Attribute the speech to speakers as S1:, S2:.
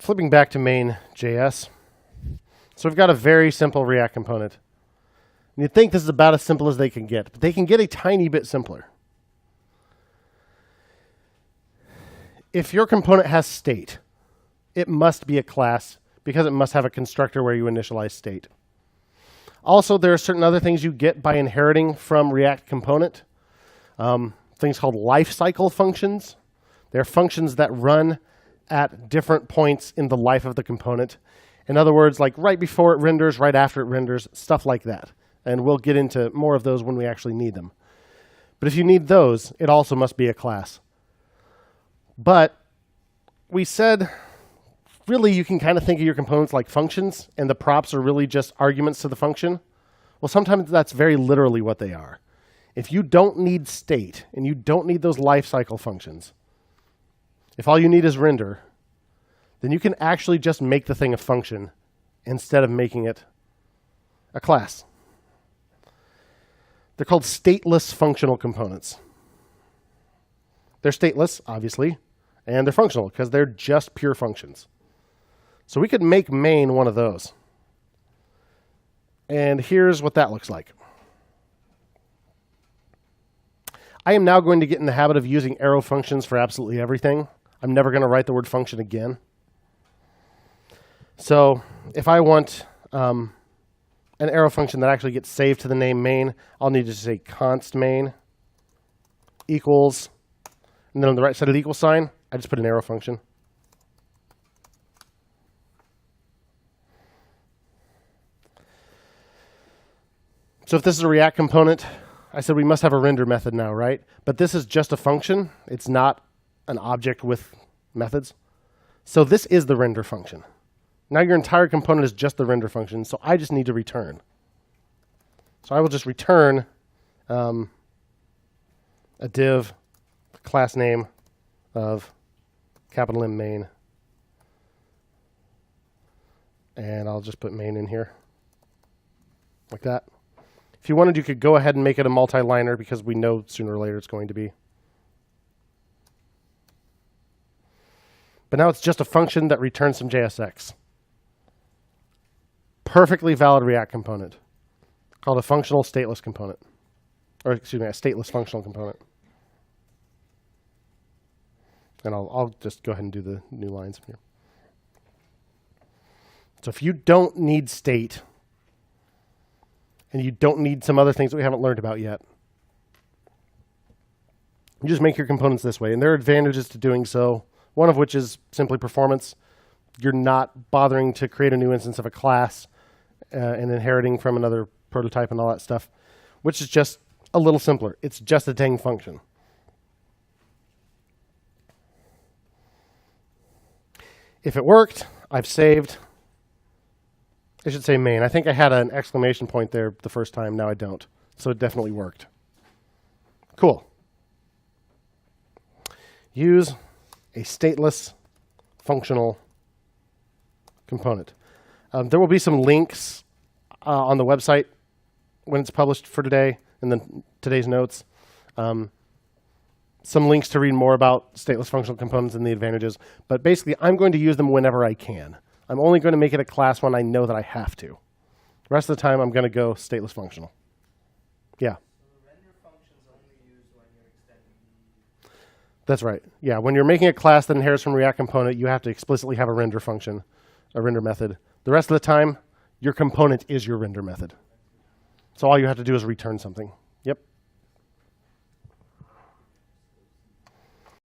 S1: flipping back to main.js. So we've got a very simple React component. And you'd think this is about as simple as they can get, but they can get a tiny bit simpler. If your component has state, it must be a class because it must have a constructor where you initialize state. Also, there are certain other things you get by inheriting from React component. Things called lifecycle functions. They're functions that run at different points in the life of the component. In other words, like right before it renders, right after it renders, stuff like that. And we'll get into more of those when we actually need them. But if you need those, it also must be a class. But we said, really, you can kind of think of your components like functions, and the props are really just arguments to the function. Well, sometimes that's very literally what they are. If you don't need state, and you don't need those lifecycle functions, if all you need is render, then you can actually just make the thing a function instead of making it a class. They're called stateless functional components. They're stateless, obviously, and they're functional because they're just pure functions. So we could make main one of those. And here's what that looks like. I am now going to get in the habit of using arrow functions for absolutely everything. I'm never going to write the word function again. So if I want an arrow function that actually gets saved to the name main, I'll need to say const main equals, and then on the right side of the equal sign, I just put an arrow function. So if this is a React component, I said we must have a render method now, right? But this is just a function. It's not an object with methods. So this is the render function. Now your entire component is just the render function, so I just need to return. So I will just return a div, the class name of capital M main. And I'll just put main in here, like that. If you wanted, you could go ahead and make it a multi-liner because we know sooner or later it's going to be. But now it's just a function that returns some JSX. Perfectly valid React component called a functional stateless component. Or excuse me, a stateless functional component. And I'll just go ahead and do the new lines here. So if you don't need state, and you don't need some other things that we haven't learned about yet, you just make your components this way. And there are advantages to doing so, one of which is simply performance. You're not bothering to create a new instance of a class and inheriting from another prototype and all that stuff, which is just a little simpler. It's just a dang function. If it worked, I've saved. I should say main. I think I had an exclamation point there the first time. Now I don't. So it definitely worked. Cool. Use a stateless functional component. There will be some links on the website when it's published for today, and then today's notes. Some links to read more about stateless functional components and the advantages. But basically, I'm going to use them whenever I can. I'm only going to make it a class when I know that I have to. The rest of the time, I'm going to go stateless functional. Yeah?
S2: So the render function's only used when you're extending.
S1: That's right. Yeah, when you're making a class that inherits from React component, you have to explicitly have a render function, a render method. The rest of the time, your component is your render method. So all you have to do is return something. Yep.